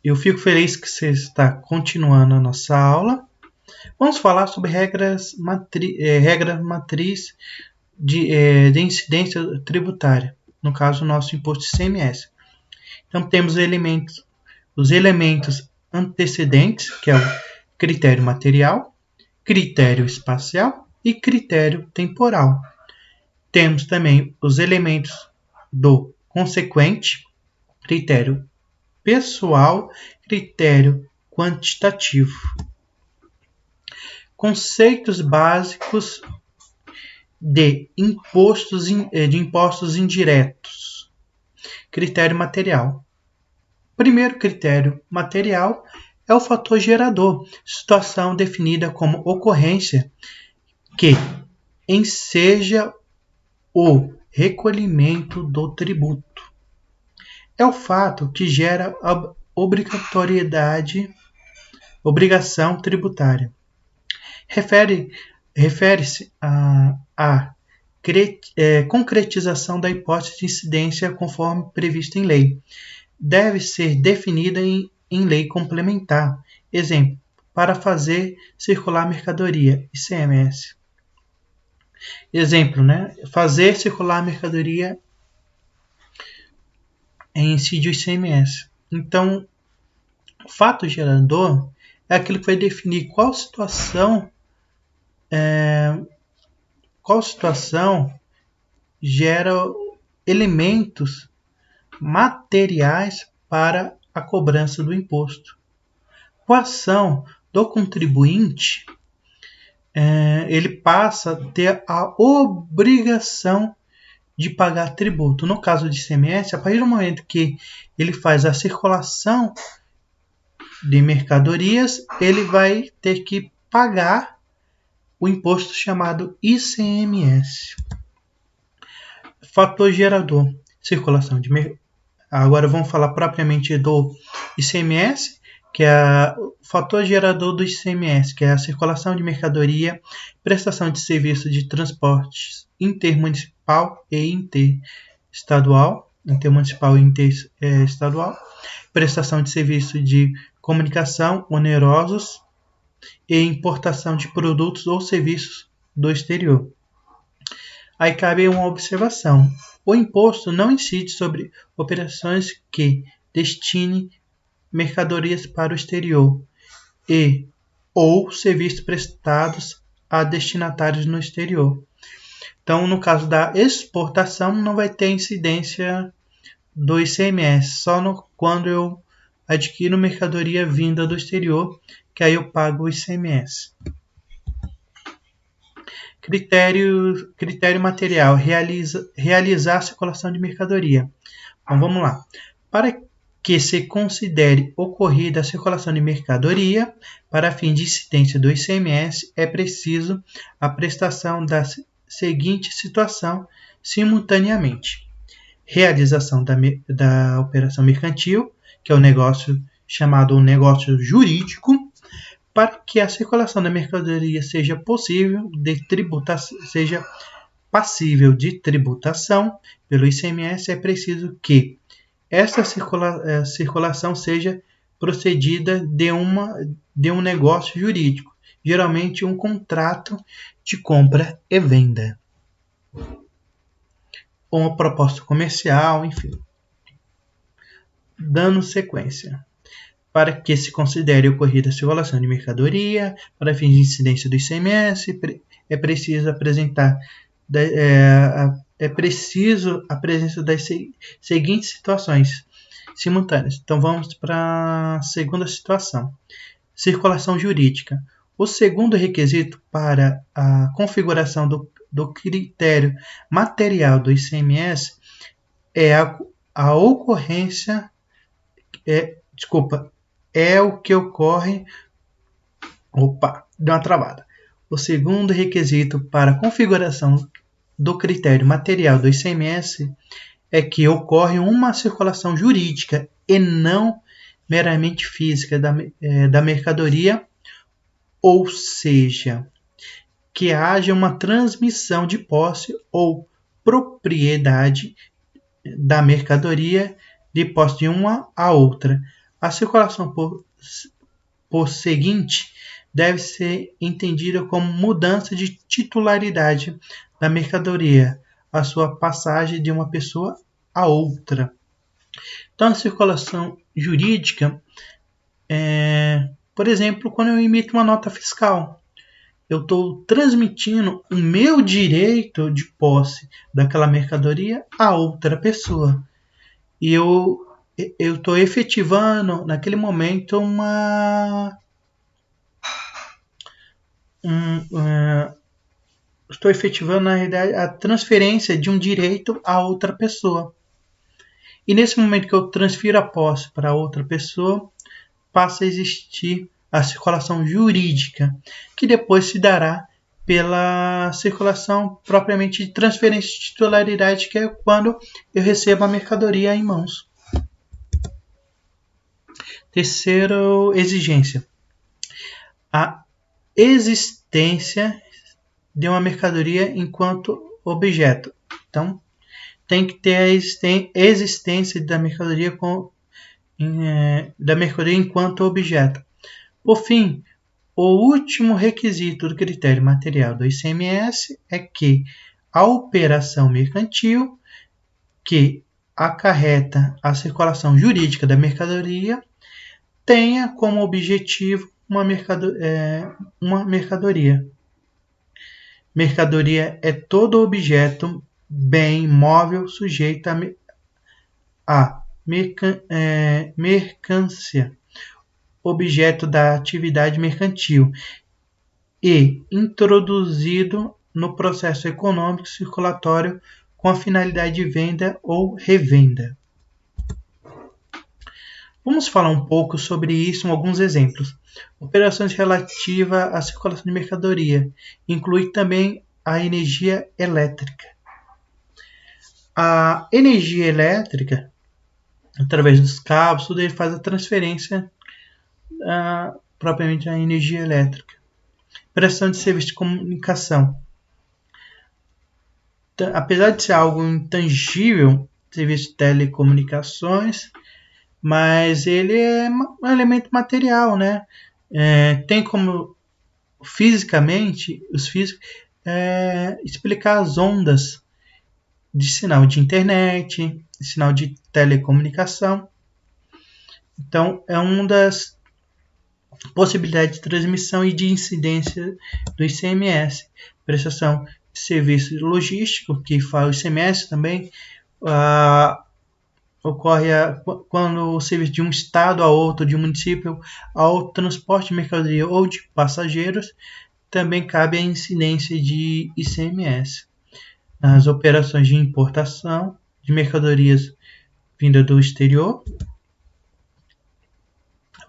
Eu fico feliz que você está continuando a nossa aula. Vamos falar sobre regra matriz de incidência tributária, no caso, o nosso imposto ICMS. Então, temos os elementos antecedentes, que é o critério material, critério espacial e critério temporal. Temos também os elementos do consequente, critério pessoal, critério quantitativo. Conceitos básicos de impostos indiretos. Critério material. Primeiro critério material é o fator gerador, situação definida como ocorrência que enseja o recolhimento do tributo. É o fato que gera a obrigação tributária. Refere-se à concretização da hipótese de incidência conforme previsto em lei. Deve ser definida em lei complementar. Exemplo, para fazer circular mercadoria, ICMS. Exemplo, fazer circular mercadoria incide o ICMS. Então, o fato gerador é aquilo que vai definir qual situação gera elementos materiais para a cobrança do imposto. Com a ação do contribuinte, ele passa a ter a obrigação de pagar tributo. No caso de ICMS, a partir do momento que ele faz a circulação de mercadorias, ele vai ter que pagar o imposto chamado ICMS. Fator gerador, circulação de mercadorias. Agora vamos falar propriamente do ICMS, que é o fator gerador do ICMS, que é a circulação de mercadoria, prestação de serviço de transportes intermunicipal e interestadual, prestação de serviço de comunicação onerosos e importação de produtos ou serviços do exterior. Aí cabe uma observação. O imposto não incide sobre operações que destinem mercadorias para o exterior ou serviços prestados a destinatários no exterior. Então, no caso da exportação, não vai ter incidência do ICMS, só quando eu adquiro mercadoria vinda do exterior, que aí eu pago o ICMS. Critério material, realizar a circulação de mercadoria. Então, vamos lá. Para que se considere ocorrida a circulação de mercadoria, para fim de incidência do ICMS, é preciso a prestação da seguinte situação simultaneamente. Realização da operação mercantil, que é o negócio chamado negócio jurídico, para que a circulação da mercadoria seja passível de tributação pelo ICMS, é preciso que esta circulação seja procedida de um negócio jurídico, geralmente um contrato de compra e venda, ou uma proposta comercial, enfim. Dando sequência. Para que se considere ocorrida a circulação de mercadoria, para fins de incidência do ICMS, é preciso a presença das seguintes situações simultâneas. Então vamos para a segunda situação. Circulação jurídica. O segundo requisito para a configuração do critério material do ICMS é a ocorrência. É o que ocorre. Deu uma travada. O segundo requisito para a configuração do critério material do ICMS é que ocorre uma circulação jurídica e não meramente física da mercadoria, ou seja, que haja uma transmissão de posse ou propriedade da mercadoria de posse de uma a outra, A circulação por seguinte deve ser entendida como mudança de titularidade da mercadoria, a sua passagem de uma pessoa a outra. Então, a circulação jurídica por exemplo, quando eu emito uma nota fiscal, eu estou transmitindo o meu direito de posse daquela mercadoria a outra pessoa. E eu estou efetivando naquele momento estou efetivando na realidade a transferência de um direito a outra pessoa. E nesse momento que eu transfiro a posse para outra pessoa, passa a existir a circulação jurídica, que depois se dará pela circulação propriamente de transferência de titularidade, que é quando eu recebo a mercadoria em mãos. Terceira exigência: a existência de uma mercadoria enquanto objeto. Então, tem que ter a existência da mercadoria enquanto objeto. Por fim, o último requisito do critério material do ICMS é que a operação mercantil que acarreta a circulação jurídica da mercadoria tenha como objetivo uma mercadoria. Mercadoria é todo objeto, bem, móvel, sujeito a mercância, objeto da atividade mercantil e introduzido no processo econômico circulatório com a finalidade de venda ou revenda. Vamos falar um pouco sobre isso em alguns exemplos. Operações relativas à circulação de mercadoria inclui também a energia elétrica. A energia elétrica, através dos cabos, tudo ele faz a transferência propriamente da energia elétrica. Prestação de serviço de comunicação. Apesar de ser algo intangível, serviço de telecomunicações, mas ele é um elemento material, né? Tem como fisicamente os físicos explicar as ondas de sinal de internet, sinal de telecomunicação. Então, é uma das possibilidades de transmissão e de incidência do ICMS. Prestação de serviço logístico, que fala o ICMS também, ocorre quando o serviço de um estado a outro, de um município ao transporte de mercadoria ou de passageiros, também cabe a incidência de ICMS. Nas operações de importação de mercadorias vindas do exterior.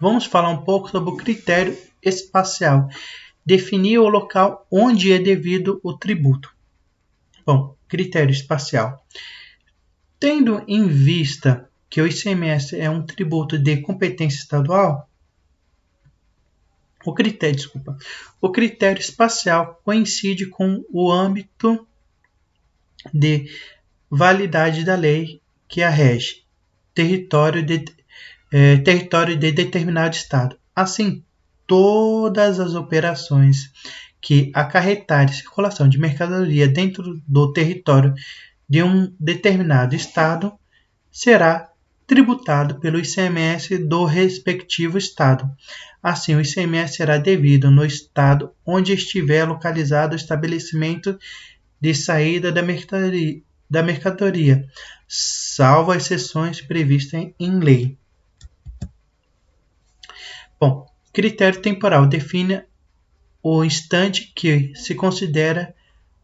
Vamos falar um pouco sobre o critério espacial. Definir o local onde é devido o tributo. Bom, critério espacial. Tendo em vista que o ICMS é um tributo de competência estadual, o critério espacial coincide com o âmbito de validade da lei que a rege, território de determinado estado. Assim, todas as operações que acarretarem circulação de mercadoria dentro do território de um determinado estado será tributado pelo ICMS do respectivo estado. Assim, o ICMS será devido no estado onde estiver localizado o estabelecimento de saída da mercadoria, salvo as exceções previstas em lei. Bom, critério temporal define o instante que se considera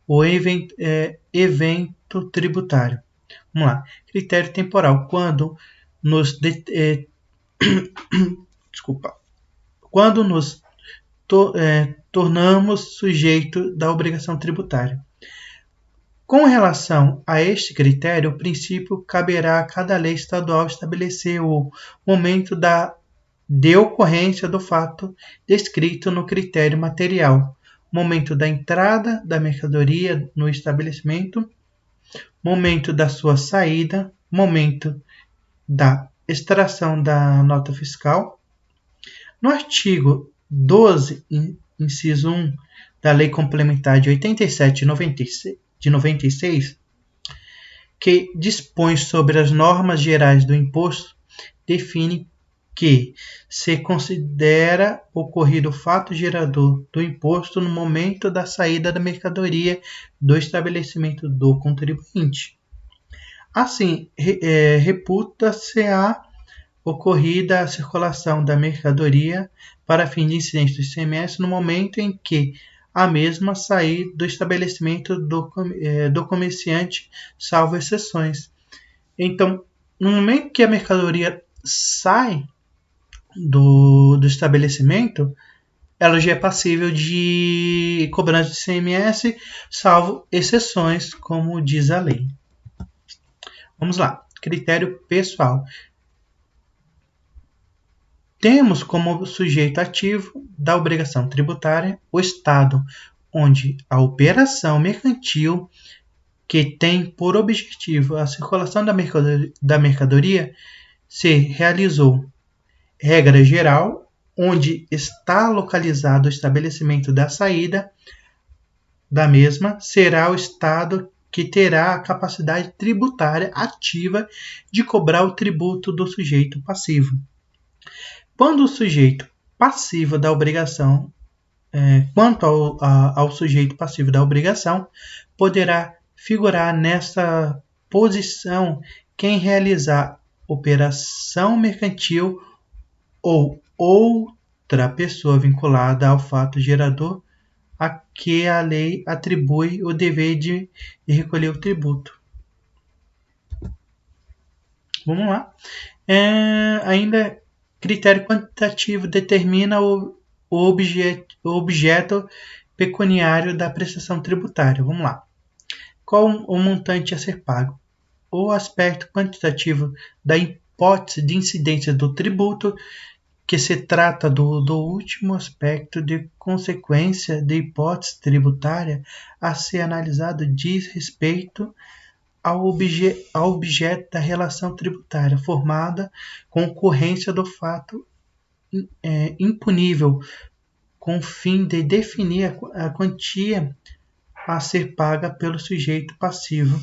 o evento tributário. Vamos lá. Critério temporal, quando nos tornamos sujeito da obrigação tributária. Com relação a este critério, o princípio caberá a cada lei estadual estabelecer o momento de ocorrência do fato descrito no critério material, momento da entrada da mercadoria no estabelecimento, momento da sua saída, momento da extração da nota fiscal. No artigo 12, inciso 1 da Lei Complementar de 87 de 96, que dispõe sobre as normas gerais do imposto, define que se considera ocorrido o fato gerador do imposto no momento da saída da mercadoria do estabelecimento do contribuinte. Assim, reputa-se-á ocorrida a circulação da mercadoria para fim de incidência do ICMS no momento em que a mesma sair do estabelecimento do comerciante, salvo exceções. Então, no momento que a mercadoria sai do estabelecimento, ela já é passível de cobrança de ICMS, salvo exceções, como diz a lei. Vamos lá. Critério pessoal. Temos como sujeito ativo da obrigação tributária o Estado, onde a operação mercantil que tem por objetivo a circulação da mercadoria se realizou. Regra geral, onde está localizado o estabelecimento da saída da mesma, será o Estado que terá a capacidade tributária ativa de cobrar o tributo do sujeito passivo. Quando o sujeito passivo da obrigação, quanto ao sujeito passivo da obrigação, poderá figurar nessa posição quem realizar operação mercantil ou outra pessoa vinculada ao fato gerador a que a lei atribui o dever de recolher o tributo. Vamos lá. Ainda, critério quantitativo determina o objeto pecuniário da prestação tributária. Vamos lá. Qual o montante a ser pago? O aspecto quantitativo da hipótese de incidência do tributo, que se trata do último aspecto de consequência de hipótese tributária a ser analisado, diz respeito ao objeto da relação tributária formada com ocorrência do fato impunível, com o fim de definir a quantia a ser paga pelo sujeito passivo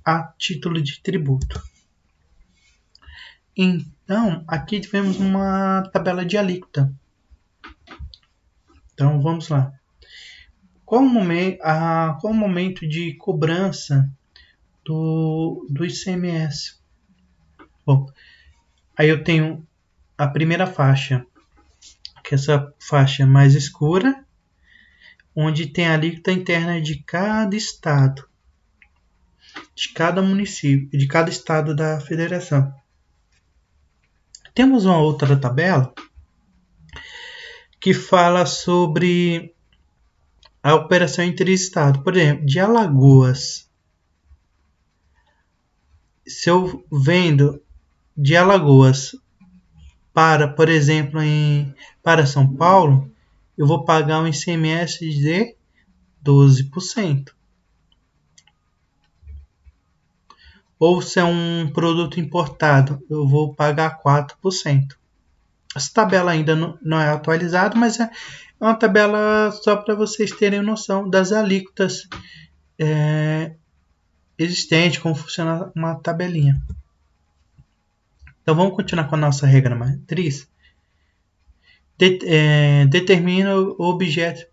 a título de tributo. Então, aqui tivemos uma tabela de alíquota. Então, vamos lá. Qual o momento de cobrança do ICMS? Bom, aí eu tenho a primeira faixa, que é essa faixa mais escura, onde tem a alíquota interna de cada estado, de cada município, de cada estado da federação. Temos uma outra tabela que fala sobre a operação interestado. Por exemplo, de Alagoas. Se eu vendo de Alagoas para, por exemplo, para São Paulo, eu vou pagar um ICMS de 12%. Ou se é um produto importado, eu vou pagar 4%. Essa tabela ainda não é atualizada, mas é uma tabela só para vocês terem noção das alíquotas existentes, como funciona uma tabelinha. Então vamos continuar com a nossa regra matriz. Determina o objeto.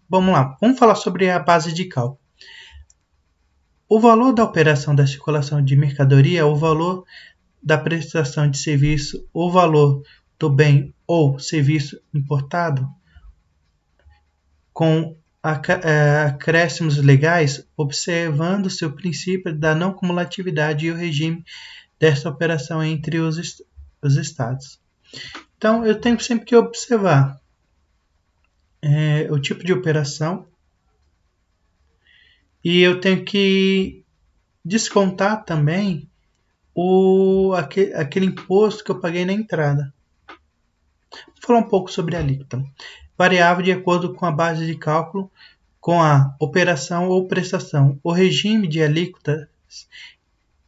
Vamos lá, vamos falar sobre a base de cálculo. O valor da operação da circulação de mercadoria, o valor da prestação de serviço, o valor do bem ou serviço importado, com acréscimos legais, observando-se o princípio da não cumulatividade e o regime desta operação entre os estados. Então, eu tenho sempre que observar o tipo de operação e eu tenho que descontar também aquele imposto que eu paguei na entrada. Vou falar um pouco sobre a alíquota. Variável de acordo com a base de cálculo, com a operação ou prestação. O regime de alíquotas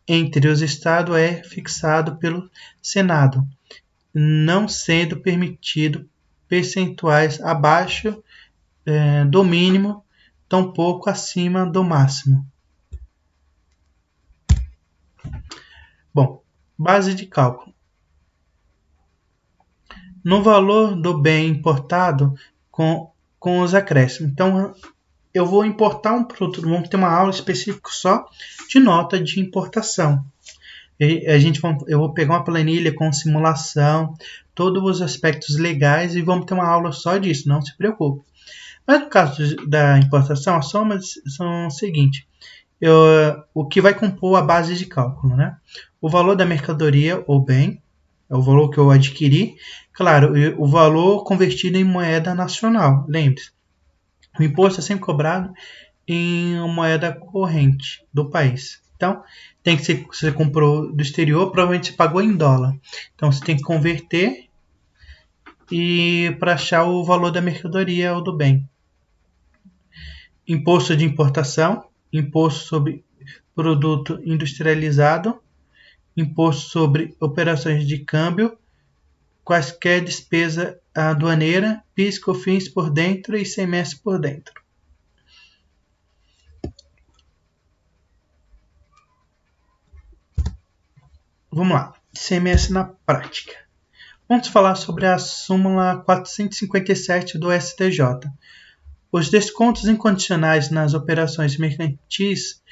entre os estados é fixado pelo Senado, não sendo permitido percentuais abaixo do mínimo, tampouco acima do máximo. Bom, base de cálculo. No valor do bem importado com os acréscimos. Então, eu vou importar um produto, vamos ter uma aula específica só de nota de importação. Eu vou pegar uma planilha com simulação, todos os aspectos legais e vamos ter uma aula só disso, não se preocupe. Mas no caso da importação, as somas são o seguinte: o que vai compor a base de cálculo, né? O valor da mercadoria ou bem, é o valor que eu adquiri, claro, o valor convertido em moeda nacional, lembre-se. O imposto é sempre cobrado em moeda corrente do país. Então, tem que ser, se você comprou do exterior, provavelmente você pagou em dólar. Então, você tem que converter e para achar o valor da mercadoria ou do bem. Imposto de importação, imposto sobre produto industrializado, imposto sobre operações de câmbio, quaisquer despesa aduaneira, PIS, COFINS por dentro e ICMS por dentro. Vamos lá, ICMS na prática. Vamos falar sobre a súmula 457 do STJ. Os descontos incondicionais nas operações mercantis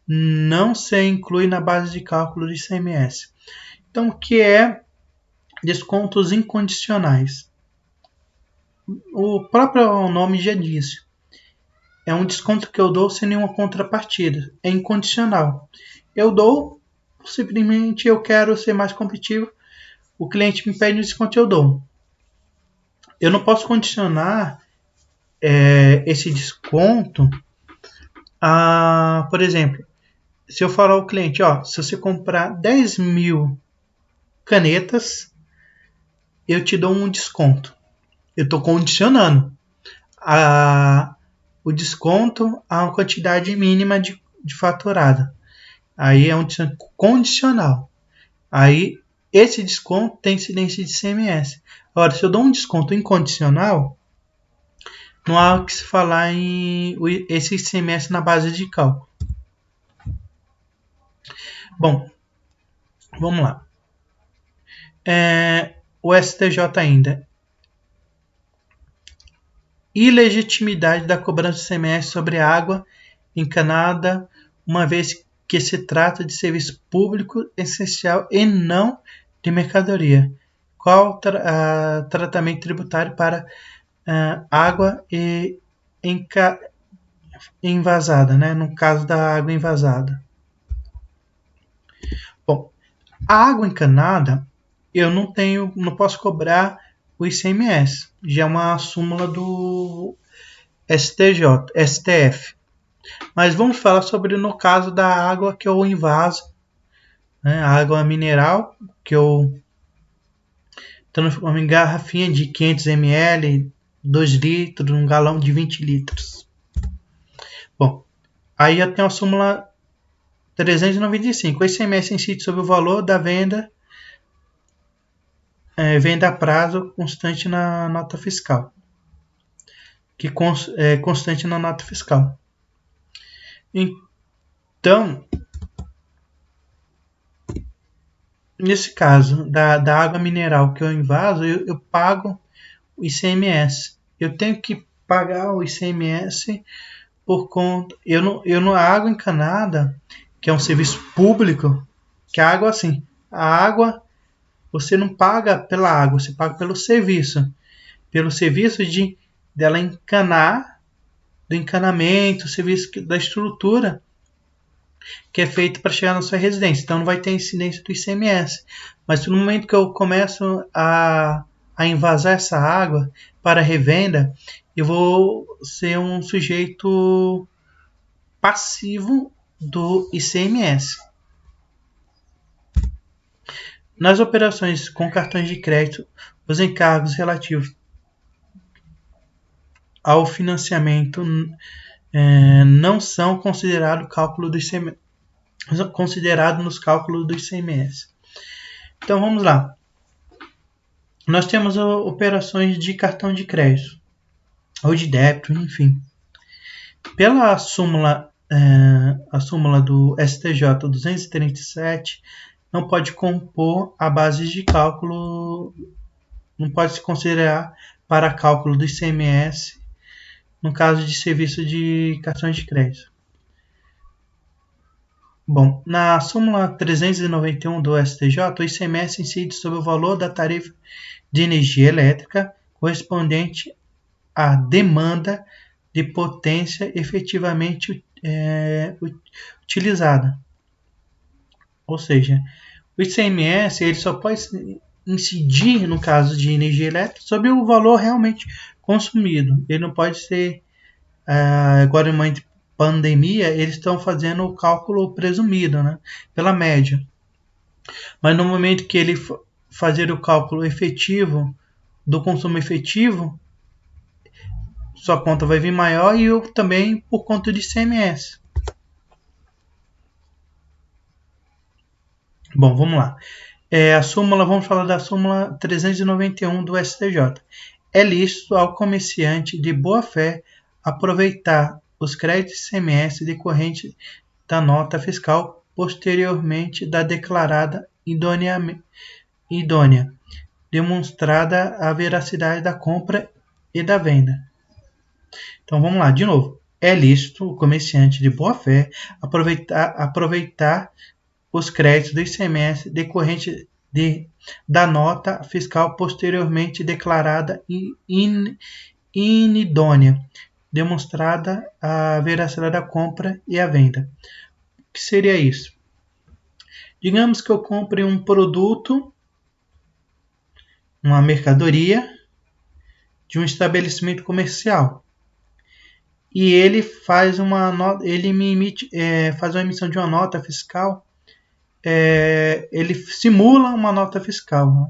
não se incluem na base de cálculo do ICMS. Então, o que é descontos incondicionais? O próprio nome já diz. É um desconto que eu dou sem nenhuma contrapartida. É incondicional. Eu dou, simplesmente eu quero ser mais competitivo. O cliente me pede um desconto, eu dou. Eu não posso condicionar esse desconto a, por exemplo, se eu falar ao cliente, ó, se você comprar 10 mil canetas, eu te dou um desconto. Eu estou condicionando o desconto a uma quantidade mínima de faturada. Aí é um desconto condicional. Aí esse desconto tem incidência de ICMS. Agora, se eu dou um desconto incondicional, não há o que se falar em esse ICMS na base de cálculo. Bom, vamos lá. O STJ ainda. Ilegitimidade da cobrança de ICMS sobre água encanada, uma vez que se trata de serviço público essencial e não de mercadoria. Qual tratamento tributário para água e envasada, né? No caso da água envasada. Bom, a água encanada eu não posso cobrar o ICMS. Já é uma súmula do STF. Mas vamos falar sobre no caso da água que eu envaso, né? A água mineral que eu transformo em garrafinha de 500 ml, 2 litros, um galão de 20 litros. Bom, aí já tem a súmula 395. O ICMS incide sobre o valor da venda venda a prazo constante na nota fiscal. Que é constante na nota fiscal. Então, nesse caso da água mineral que eu envaso, eu pago o ICMS. Eu tenho que pagar o ICMS por conta. A água encanada, que é um serviço público, que a água assim, a água você não paga pela água, você paga pelo serviço de dela encanar, do encanamento, o serviço da estrutura que é feito para chegar na sua residência. Então não vai ter incidência do ICMS. Mas no momento que eu começo a envasar essa água para revenda, eu vou ser um sujeito passivo do ICMS. Nas operações com cartões de crédito, os encargos relativos ao financiamento não são considerados cálculo do ICMS. considerado nos cálculos do ICMS. Então vamos lá. Nós temos operações de cartão de crédito ou de débito, enfim. Pela súmula, a súmula do STJ 237, não pode compor a base de cálculo, não pode se considerar para cálculo do ICMS no caso de serviço de cartões de crédito. Bom, na súmula 391 do STJ, o ICMS incide sobre o valor da tarifa de energia elétrica correspondente à demanda de potência efetivamente utilizada. Ou seja, o ICMS ele só pode incidir, no caso de energia elétrica, sobre o valor realmente consumido. Ele não pode ser, agora em uma pandemia, eles estão fazendo o cálculo presumido, né, pela média. Mas no momento que ele fazer o cálculo efetivo do consumo efetivo, sua conta vai vir maior e eu também por conta de ICMS. Bom, vamos lá. Vamos falar da súmula 391 do STJ. É lícito ao comerciante de boa-fé aproveitar os créditos ICMS decorrentes da nota fiscal posteriormente da declarada idônea, demonstrada a veracidade da compra e da venda. Então vamos lá, de novo. É lícito o comerciante de boa-fé aproveitar os créditos do ICMS decorrente da nota fiscal posteriormente declarada inidônea, demonstrada a veracidade da compra e a venda. O que seria isso? Digamos que eu compre um produto, uma mercadoria de um estabelecimento comercial e ele faz ele me emite, faz uma emissão de uma nota fiscal. Ele simula uma nota fiscal, né?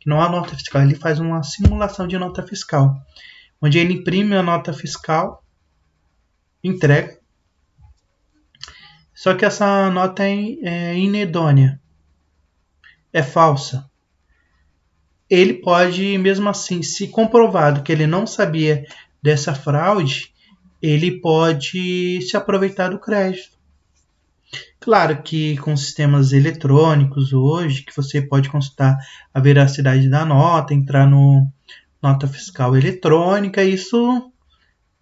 Que não é uma nota fiscal, ele faz uma simulação de nota fiscal, onde ele imprime a nota fiscal, entrega, só que essa nota é inidônea, é falsa. Ele pode, mesmo assim, se comprovado que ele não sabia dessa fraude, ele pode se aproveitar do crédito. Claro que com sistemas eletrônicos hoje, que você pode consultar a veracidade da nota, entrar no nota fiscal eletrônica, isso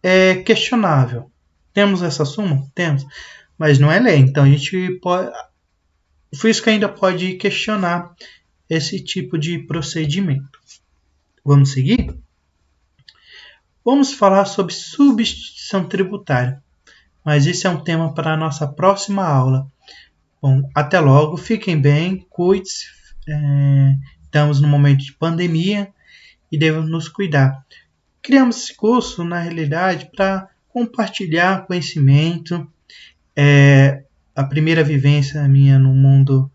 é questionável. Temos essa súmula? Temos, mas não é lei. Então a gente pode, por isso que ainda pode questionar esse tipo de procedimento. Vamos seguir? Vamos falar sobre substituição tributária, mas esse é um tema para a nossa próxima aula. Bom, até logo, fiquem bem, cuide-se, estamos no momento de pandemia e devemos nos cuidar. Criamos esse curso, na realidade, para compartilhar conhecimento, a primeira vivência minha no mundo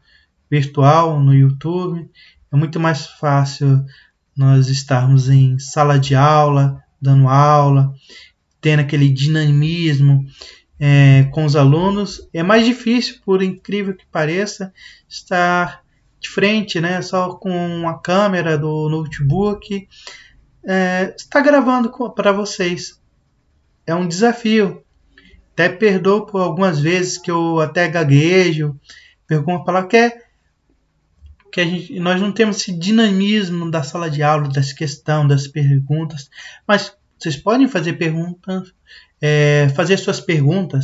virtual, no YouTube. É muito mais fácil nós estarmos em sala de aula, dando aula, tendo aquele dinamismo com os alunos. É mais difícil, por incrível que pareça, estar de frente, né, só com a câmera do notebook, está gravando para vocês. É um desafio. Até perdoo por algumas vezes que eu até gaguejo, pergunto uma palavra que nós não temos esse dinamismo da sala de aula, das questões, das perguntas, mas vocês podem fazer perguntas, fazer suas perguntas